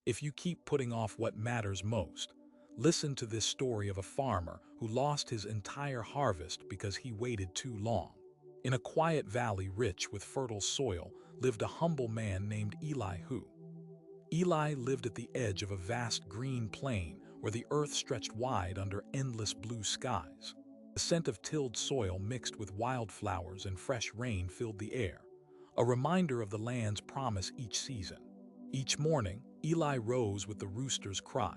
If you keep putting off what matters most, listen to this story of a farmer who lost his entire harvest because he waited too long. In a quiet valley rich with fertile soil lived a humble man named Elihu. Eli lived at the edge of a vast green plain where the earth stretched wide under endless blue skies. The scent of tilled soil mixed with wildflowers and fresh rain filled the air, a reminder of the land's promise each season. Each morning, Eli rose with the rooster's cry,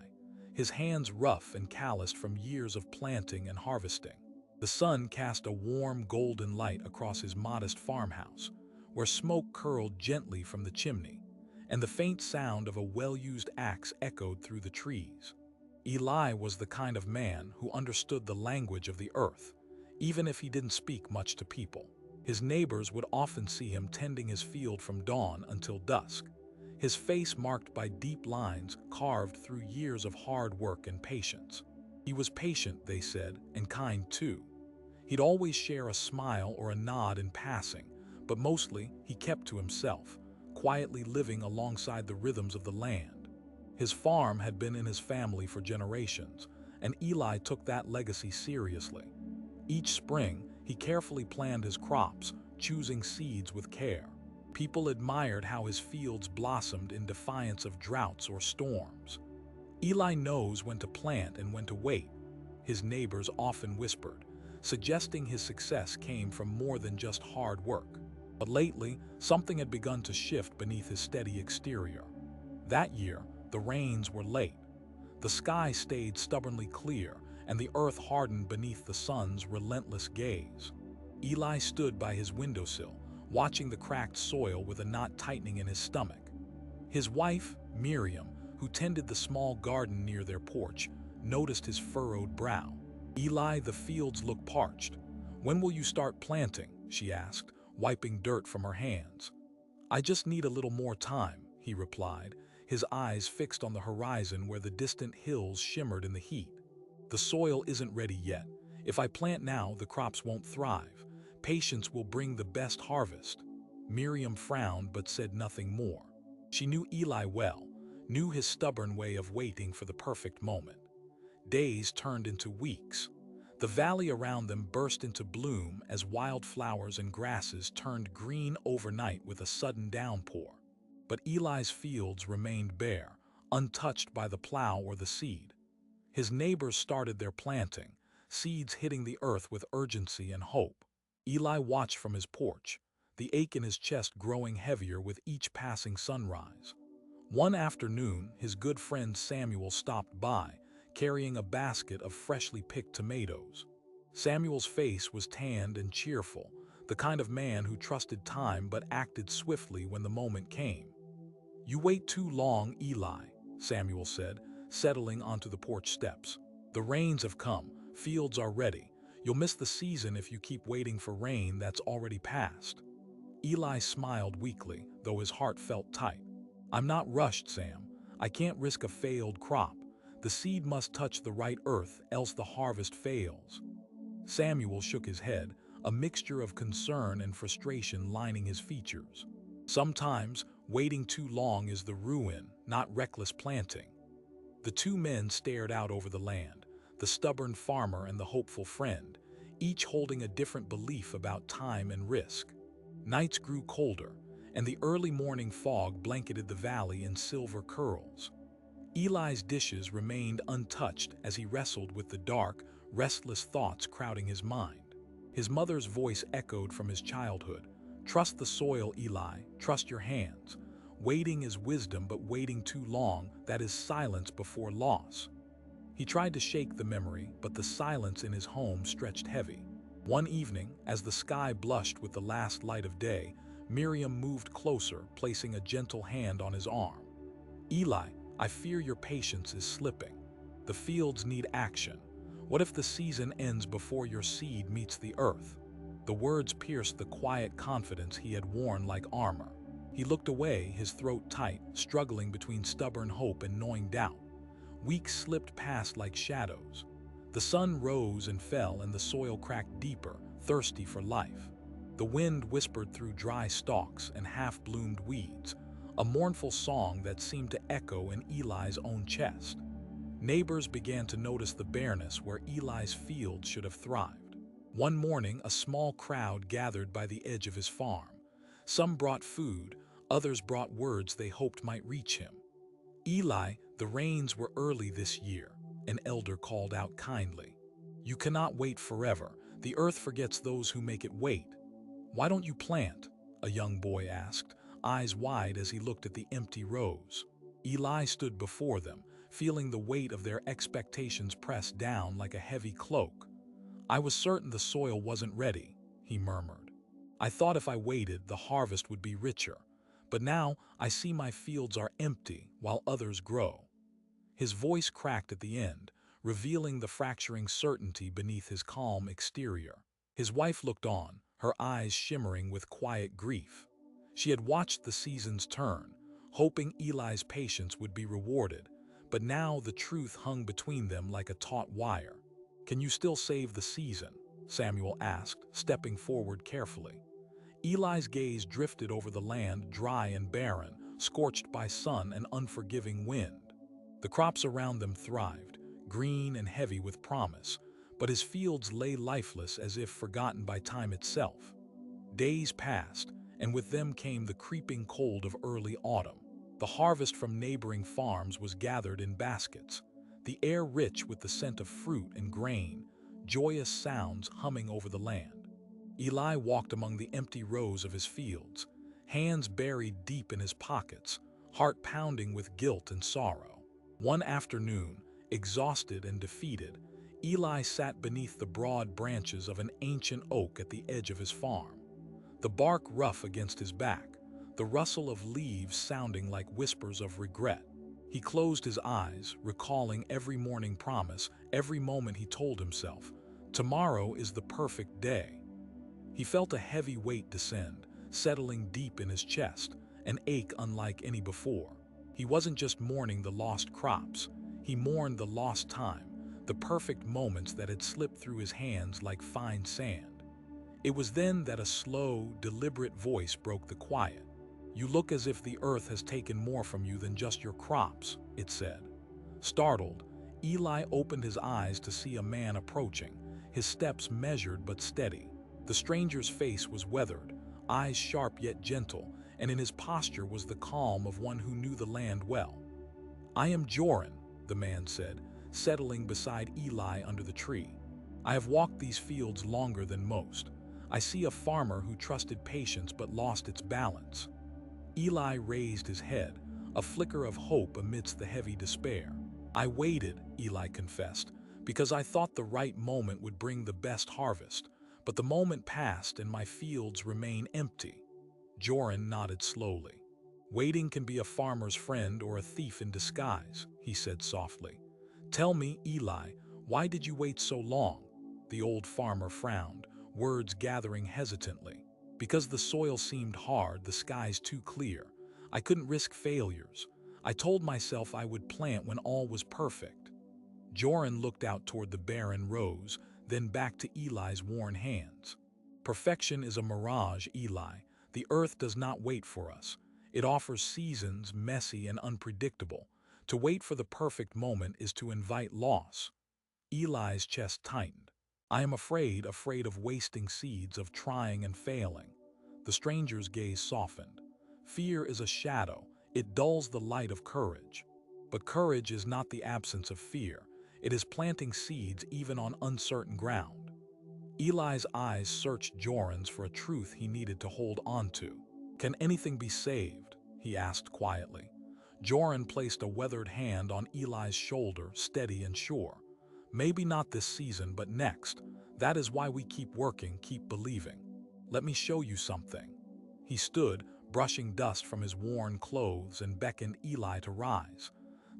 his hands rough and calloused from years of planting and harvesting. The sun cast a warm golden light across his modest farmhouse, where smoke curled gently from the chimney, and the faint sound of a well-used axe echoed through the trees. Eli was the kind of man who understood the language of the earth, even if he didn't speak much to people. His neighbors would often see him tending his field from dawn until dusk, his face marked by deep lines carved through years of hard work and patience. He was patient, they said, and kind too. He'd always share a smile or a nod in passing, but mostly he kept to himself, quietly living alongside the rhythms of the land. His farm had been in his family for generations, and Eli took that legacy seriously. Each spring, he carefully planned his crops, choosing seeds with care. People admired how his fields blossomed in defiance of droughts or storms. Eli knows when to plant and when to wait, his neighbors often whispered, suggesting his success came from more than just hard work. But lately, something had begun to shift beneath his steady exterior. That year, the rains were late. The sky stayed stubbornly clear, and the earth hardened beneath the sun's relentless gaze. Eli stood by his windowsill, watching the cracked soil with a knot tightening in his stomach. His wife, Miriam, who tended the small garden near their porch, noticed his furrowed brow. "Eli, the fields look parched. When will you start planting?" she asked, wiping dirt from her hands. "I just need a little more time," he replied, his eyes fixed on the horizon where the distant hills shimmered in the heat. "The soil isn't ready yet. If I plant now, the crops won't thrive. Patience will bring the best harvest." Miriam frowned but said nothing more. She knew Eli well, knew his stubborn way of waiting for the perfect moment. Days turned into weeks. The valley around them burst into bloom as wildflowers and grasses turned green overnight with a sudden downpour. But Eli's fields remained bare, untouched by the plow or the seed. His neighbors started their planting, seeds hitting the earth with urgency and hope. Eli watched from his porch, the ache in his chest growing heavier with each passing sunrise. One afternoon, his good friend Samuel stopped by, carrying a basket of freshly picked tomatoes. Samuel's face was tanned and cheerful, the kind of man who trusted time but acted swiftly when the moment came. "You wait too long, Eli," Samuel said, settling onto the porch steps. "The rains have come, fields are ready. You'll miss the season if you keep waiting for rain that's already passed." Eli smiled weakly, though his heart felt tight. "I'm not rushed, Sam. I can't risk a failed crop. The seed must touch the right earth, else the harvest fails." Samuel shook his head, a mixture of concern and frustration lining his features. "Sometimes, waiting too long is the ruin, not reckless planting." The two men stared out over the land, the stubborn farmer and the hopeful friend, each holding a different belief about time and risk. Nights grew colder, and the early morning fog blanketed the valley in silver curls. Eli's dishes remained untouched as he wrestled with the dark, restless thoughts crowding his mind. His mother's voice echoed from his childhood. "Trust the soil, Eli, trust your hands. Waiting is wisdom, but waiting too long, that is silence before loss." He tried to shake the memory, but the silence in his home stretched heavy. One evening, as the sky blushed with the last light of day, Miriam moved closer, placing a gentle hand on his arm. "Eli, I fear your patience is slipping. The fields need action. What if the season ends before your seed meets the earth?" The words pierced the quiet confidence he had worn like armor. He looked away, his throat tight, struggling between stubborn hope and gnawing doubt. Weeks slipped past like shadows. The sun rose and fell, and the soil cracked deeper, thirsty for life. The wind whispered through dry stalks and half-bloomed weeds, a mournful song that seemed to echo in Eli's own chest. Neighbors began to notice the bareness where Eli's field should have thrived. One morning, a small crowd gathered by the edge of his farm. Some brought food, others brought words they hoped might reach him. "Eli, the rains were early this year," an elder called out kindly. "You cannot wait forever. The earth forgets those who make it wait." "Why don't you plant?" a young boy asked, eyes wide as he looked at the empty rows. Eli stood before them, feeling the weight of their expectations press down like a heavy cloak. "I was certain the soil wasn't ready," he murmured. "I thought if I waited, the harvest would be richer. But now I see my fields are empty while others grow." His voice cracked at the end, revealing the fracturing certainty beneath his calm exterior. His wife looked on, her eyes shimmering with quiet grief. She had watched the seasons turn, hoping Eli's patience would be rewarded, but now the truth hung between them like a taut wire. "Can you still save the season?" Samuel asked, stepping forward carefully. Eli's gaze drifted over the land, dry and barren, scorched by sun and unforgiving wind. The crops around them thrived, green and heavy with promise, but his fields lay lifeless as if forgotten by time itself. Days passed, and with them came the creeping cold of early autumn. The harvest from neighboring farms was gathered in baskets, the air rich with the scent of fruit and grain, joyous sounds humming over the land. Eli walked among the empty rows of his fields, hands buried deep in his pockets, heart pounding with guilt and sorrow. One afternoon, exhausted and defeated, Eli sat beneath the broad branches of an ancient oak at the edge of his farm. The bark rough against his back, the rustle of leaves sounding like whispers of regret. He closed his eyes, recalling every morning promise, every moment he told himself, "Tomorrow is the perfect day." He felt a heavy weight descend, settling deep in his chest, an ache unlike any before. He wasn't just mourning the lost crops, he mourned the lost time, the perfect moments that had slipped through his hands like fine sand. It was then that a slow, deliberate voice broke the quiet. "You look as if the earth has taken more from you than just your crops," it said. Startled, Eli opened his eyes to see a man approaching, his steps measured but steady. The stranger's face was weathered, eyes sharp yet gentle, and in his posture was the calm of one who knew the land well. "I am Joran," the man said, settling beside Eli under the tree. "I have walked these fields longer than most. I see a farmer who trusted patience but lost its balance." Eli raised his head, a flicker of hope amidst the heavy despair. "I waited," Eli confessed, "because I thought the right moment would bring the best harvest. But the moment passed and my fields remain empty." Joran nodded slowly. "Waiting can be a farmer's friend or a thief in disguise," he said softly. "Tell me, Eli, why did you wait so long?" The old farmer frowned, words gathering hesitantly. "Because the soil seemed hard, the skies too clear. I couldn't risk failures. I told myself I would plant when all was perfect." Joran looked out toward the barren rows, then back to Eli's worn hands. "Perfection is a mirage, Eli. The earth does not wait for us. It offers seasons, messy and unpredictable. To wait for the perfect moment is to invite loss." Eli's chest tightened. "I am afraid of wasting seeds, of trying and failing." The stranger's gaze softened. "Fear is a shadow. It dulls the light of courage. But courage is not the absence of fear. It is planting seeds even on uncertain ground." Eli's eyes searched Joran's for a truth he needed to hold on to. "Can anything be saved?" he asked quietly. Joran placed a weathered hand on Eli's shoulder, steady and sure. "Maybe not this season, but next. That is why we keep working, keep believing. Let me show you something." He stood, brushing dust from his worn clothes, and beckoned Eli to rise.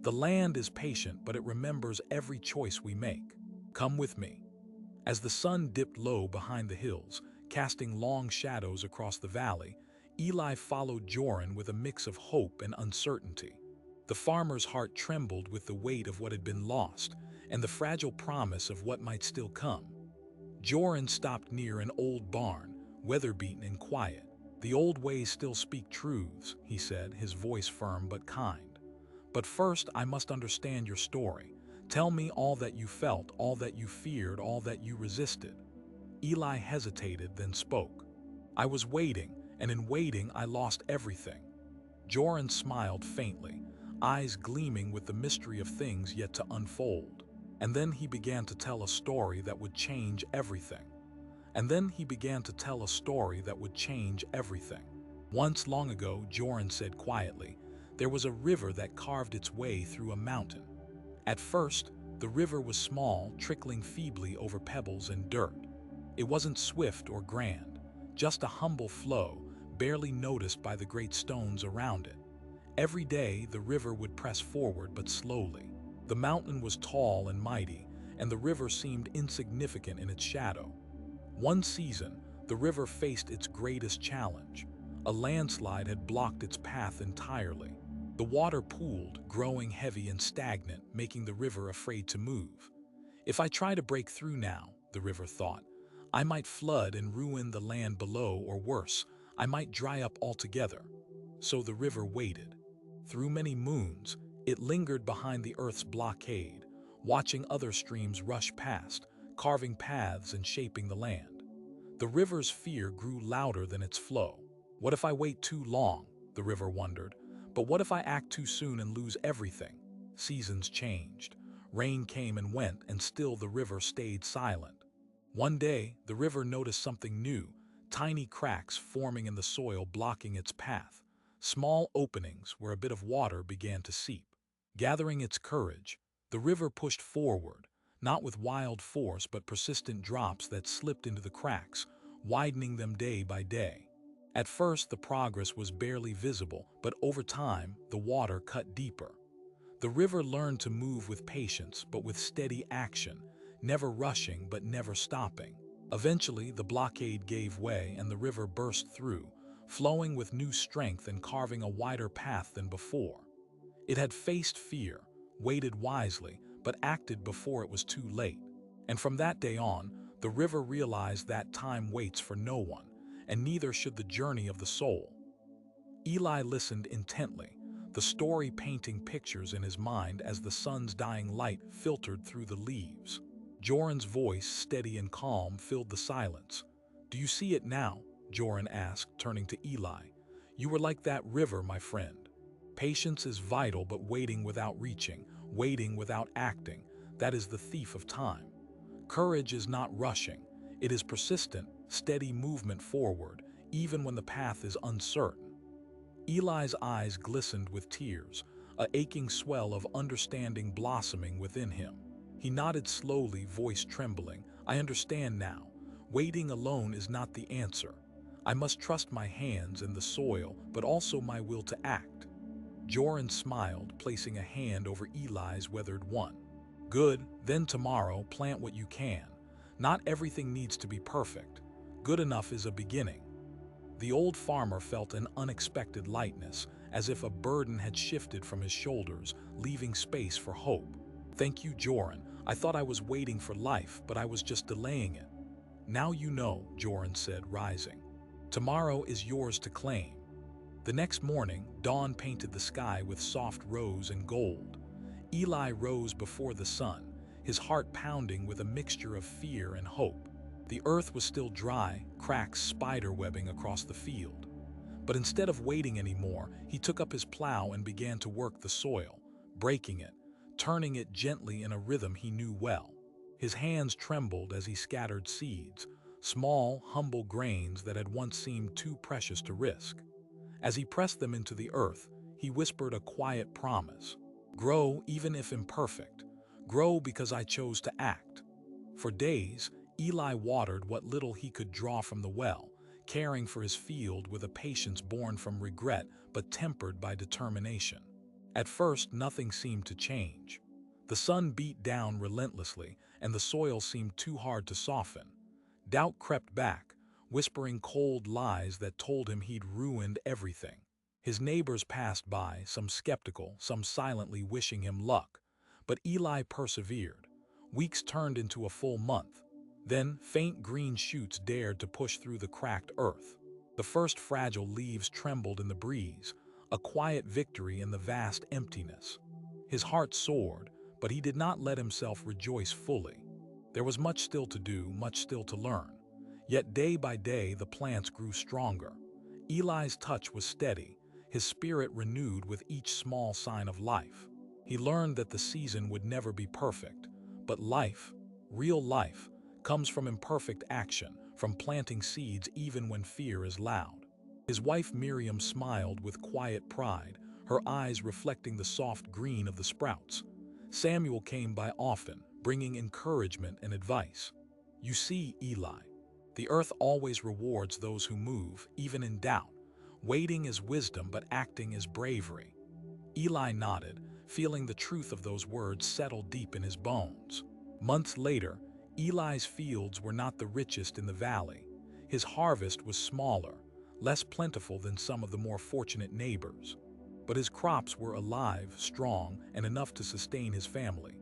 "The land is patient, but it remembers every choice we make. Come with me." As the sun dipped low behind the hills, casting long shadows across the valley, Eli followed Joran with a mix of hope and uncertainty. The farmer's heart trembled with the weight of what had been lost and the fragile promise of what might still come. Joran stopped near an old barn, weather-beaten and quiet. "The old ways still speak truths," he said, his voice firm but kind. "But first I must understand your story. Tell me all that you felt, all that you feared, all that you resisted." Eli hesitated, then spoke. "I was waiting, and in waiting I lost everything." Joran smiled faintly, eyes gleaming with the mystery of things yet to unfold. And then he began to tell a story that would change everything. And then he began to tell a story that would change everything. "Once long ago," Joran said quietly, "there was a river that carved its way through a mountain. At first, the river was small, trickling feebly over pebbles and dirt. It wasn't swift or grand, just a humble flow, barely noticed by the great stones around it. Every day, the river would press forward, but slowly. The mountain was tall and mighty, and the river seemed insignificant in its shadow. One season, the river faced its greatest challenge. A landslide had blocked its path entirely. The water pooled, growing heavy and stagnant, making the river afraid to move. If I try to break through now, the river thought, I might flood and ruin the land below, or worse, I might dry up altogether. So the river waited. Through many moons, it lingered behind the earth's blockade, watching other streams rush past, carving paths and shaping the land. The river's fear grew louder than its flow. What if I wait too long? The river wondered. But what if I act too soon and lose everything? Seasons changed. Rain came and went, and still the river stayed silent. One day, the river noticed something new, tiny cracks forming in the soil blocking its path, small openings where a bit of water began to seep. Gathering its courage, the river pushed forward, not with wild force but persistent drops that slipped into the cracks, widening them day by day. At first, the progress was barely visible, but over time, the water cut deeper. The river learned to move with patience but with steady action, never rushing but never stopping. Eventually, the blockade gave way and the river burst through, flowing with new strength and carving a wider path than before. It had faced fear, waited wisely, but acted before it was too late. And from that day on, the river realized that time waits for no one, and neither should the journey of the soul. Eli listened intently, the story painting pictures in his mind as the sun's dying light filtered through the leaves. Joran's voice, steady and calm, filled the silence. "Do you see it now?" Joran asked, turning to Eli. "You were like that river, my friend. Patience is vital, but waiting without reaching, waiting without acting, that is the thief of time. Courage is not rushing. It is persistent, steady movement forward, even when the path is uncertain." Eli's eyes glistened with tears, a aching swell of understanding blossoming within him. He nodded slowly, voice trembling. "I understand now. Waiting alone is not the answer. I must trust my hands and the soil, but also my will to act." Joran smiled, placing a hand over Eli's weathered one. "Good, then tomorrow plant what you can. Not everything needs to be perfect. Good enough is a beginning." The old farmer felt an unexpected lightness, as if a burden had shifted from his shoulders, leaving space for hope. "Thank you, Joran. I thought I was waiting for life, but I was just delaying it." "Now you know," Joran said, rising. "Tomorrow is yours to claim." The next morning, dawn painted the sky with soft rose and gold. Eli rose before the sun, his heart pounding with a mixture of fear and hope. The earth was still dry, cracks spider-webbing across the field. But instead of waiting anymore, he took up his plow and began to work the soil, breaking it, turning it gently in a rhythm he knew well. His hands trembled as he scattered seeds, small, humble grains that had once seemed too precious to risk. As he pressed them into the earth, he whispered a quiet promise. "Grow even if imperfect. Grow because I chose to act." For days, Eli watered what little he could draw from the well, caring for his field with a patience born from regret but tempered by determination. At first, nothing seemed to change. The sun beat down relentlessly, and the soil seemed too hard to soften. Doubt crept back, whispering cold lies that told him he'd ruined everything. His neighbors passed by, some skeptical, some silently wishing him luck. But Eli persevered. Weeks turned into a full month. Then, faint green shoots dared to push through the cracked earth. The first fragile leaves trembled in the breeze, a quiet victory in the vast emptiness. His heart soared, but he did not let himself rejoice fully. There was much still to do, much still to learn. Yet day by day the plants grew stronger. Eli's touch was steady, his spirit renewed with each small sign of life. He learned that the season would never be perfect, but life, real life, comes from imperfect action, from planting seeds even when fear is loud. His wife Miriam smiled with quiet pride, her eyes reflecting the soft green of the sprouts. Samuel came by often, bringing encouragement and advice. You see, Eli, the earth always rewards those who move, even in doubt. Waiting is wisdom, but acting is bravery. Eli nodded, feeling the truth of those words settle deep in his bones. Months later, Eli's fields were not the richest in the valley. His harvest was smaller, less plentiful than some of the more fortunate neighbors. But his crops were alive, strong, and enough to sustain his family.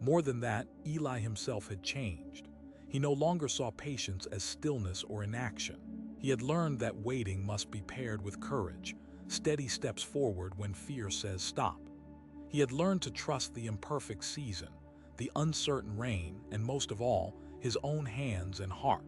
More than that, Eli himself had changed. He no longer saw patience as stillness or inaction. He had learned that waiting must be paired with courage, steady steps forward when fear says stop. He had learned to trust the imperfect season, the uncertain rain, and most of all, his own hands and heart.